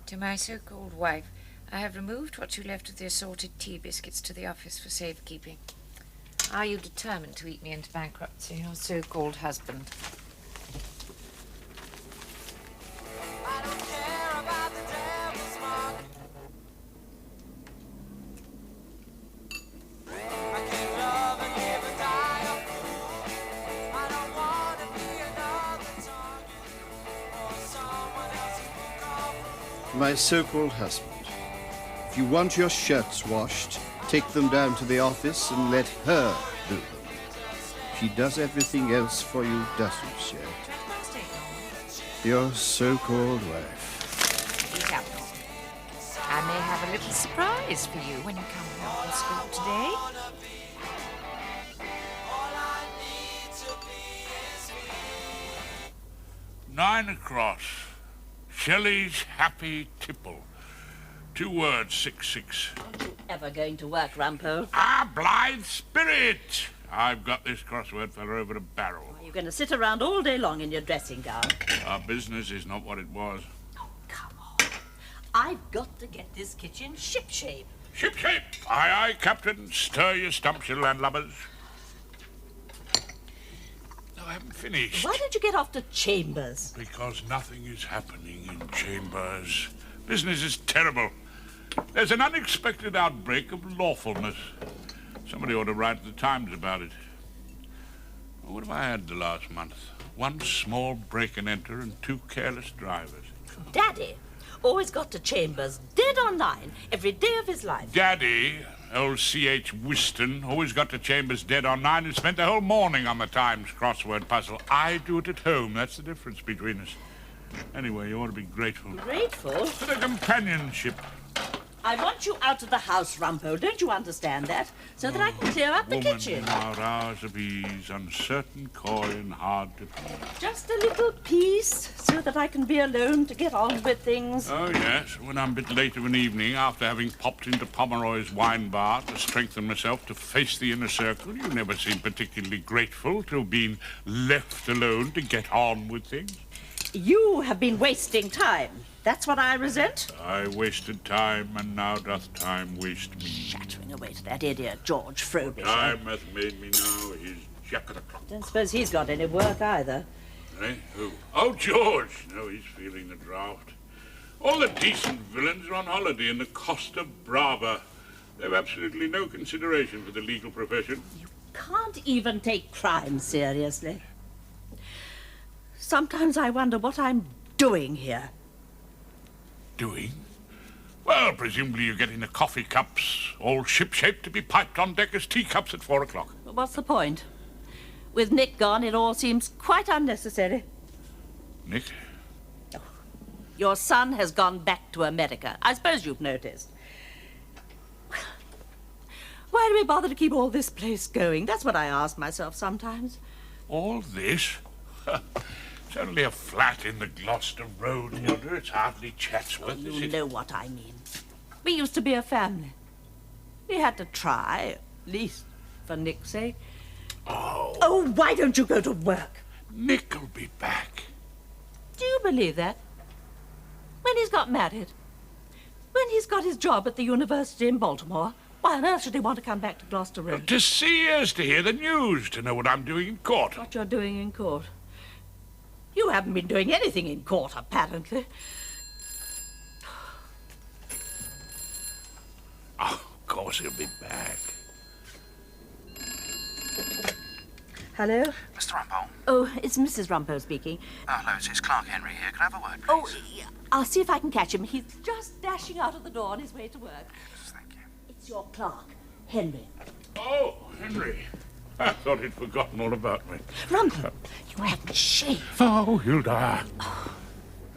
To my so-called wife, I have removed what you left of the assorted tea biscuits to the office for safekeeping. Are you determined to eat me into bankruptcy, your so-called husband? I don't care about the devil's mark. I can't love and live and die a fool. I don't want to be another target or someone else's book of My so-called husband. If you want your shirts washed, take them down to the office and let her do them. She does everything else for you, doesn't she? Your so-called wife. Eat up. I may have a little surprise for you when you come home from school today. 9 across. Shelley's Happy Tipple. 2 words, 6-6. Aren't you ever going to work, Rumple? Ah, blithe spirit! I've got this crossword fella over a barrel. Are you going to sit around all day long in your dressing gown? Our business is not what it was. Oh, come on. I've got to get this kitchen shipshape. Shipshape! Aye, aye, Captain. Stir your stumps, you landlubbers. No, I haven't finished. Why don't you get off to Chambers? Because nothing is happening in Chambers. Business is terrible. There's an unexpected outbreak of lawfulness. Somebody ought to write the Times about it. What have I had the last month? 1 small break and enter and 2 careless drivers. Daddy always got to Chambers dead on 9 every day of his life. Daddy, old C.H. Whiston, always got to Chambers dead on 9 and spent the whole morning on the Times crossword puzzle. I do it at home. That's the difference between us. Anyway, you ought to be grateful. Grateful? For the companionship. I want you out of the house, Rumple. Don't you understand that? So that I can clear up the kitchen. Our hours of ease, uncertain coin, hard to please. Just a little peace, so that I can be alone to get on with things. Oh, yes. When I'm a bit late of an evening, after having popped into Pomeroy's wine bar to strengthen myself to face the inner circle, you never seem particularly grateful to have been left alone to get on with things. You have been wasting time. That's what I resent. I wasted time, and now doth time waste me. Shattering away to that idiot George Frobisher. Time hath made me now his jack of the clock. Don't suppose he's got any work either. Eh? Who? Oh, George! No, he's feeling the draught. All the decent villains are on holiday in the Costa Brava. They've absolutely no consideration for the legal profession. You can't even take crime seriously. Sometimes I wonder what I'm doing here. Doing? Well, presumably you're getting the coffee cups all shipshape to be piped on deck as teacups at 4 o'clock. But what's the point? With Nick gone, it all seems quite unnecessary. Nick? Oh, your son has gone back to America. I suppose you've noticed. Why do we bother to keep all this place going? That's what I ask myself sometimes. All this? It's only a flat in the Gloucester Road, Hilda. It's hardly Chatsworth, is You it? know what I mean. We used to be a family. We had to try, at least for Nick's sake. Oh. Oh, why don't you go to work? Nick'll be back. Do you believe that? When he's got married? When he's got his job at the university in Baltimore? Why on earth should he want to come back to Gloucester Road? To see us, to hear the news, to know what I'm doing in court. What you're doing in court? You haven't been doing anything in court, apparently. Oh, of course he'll be back. Hello? Mr. Rumple. Oh, it's Mrs. Rumple speaking. Hello, it's Clark Henry here. Can I have a word, please? Oh, yeah, I'll see if I can catch him. He's just dashing out of the door on his way to work. Yes, thank you. It's your clerk, Henry. Oh, Henry. I thought he'd forgotten all about me. Rumple, you haven't shaved. Oh, Hilda.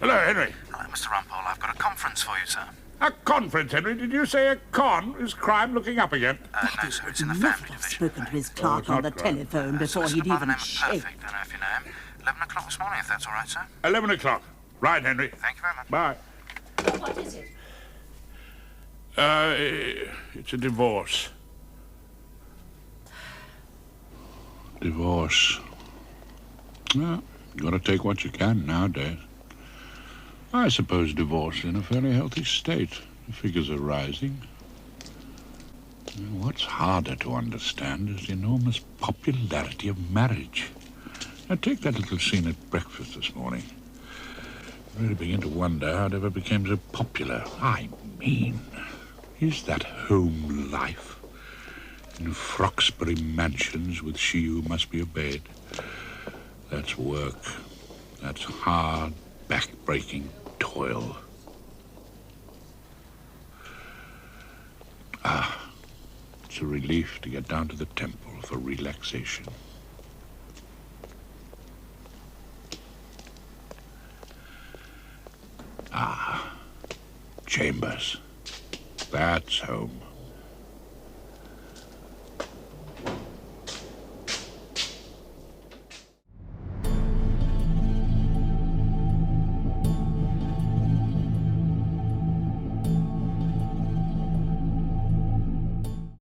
Hello, Henry. Hello, Mr. Rumple. I've got a conference for you, sir. A conference, Henry? Did you say a con? Is crime looking up again? No, sir. It's in the Never family have division. spoken to his Oh, clerk it's on not the crime. telephone before he'd Solicitor by the even name of shaved. Perfect. Don't know if you know him. 11 o'clock this morning, if that's all right, sir. 11 o'clock. Right, Henry. Thank you very much. Bye. What is it? It's a divorce. Divorce. Well, you got to take what you can nowadays. I suppose divorce in a fairly healthy state. The figures are rising. What's harder to understand is the enormous popularity of marriage. Now, take that little scene at breakfast this morning. I really begin to wonder how it ever became so popular. I mean, is that home life? In Froxbury mansions with she who must be obeyed. That's work. That's hard, back-breaking toil. It's a relief to get down to the temple for relaxation. Chambers. That's home.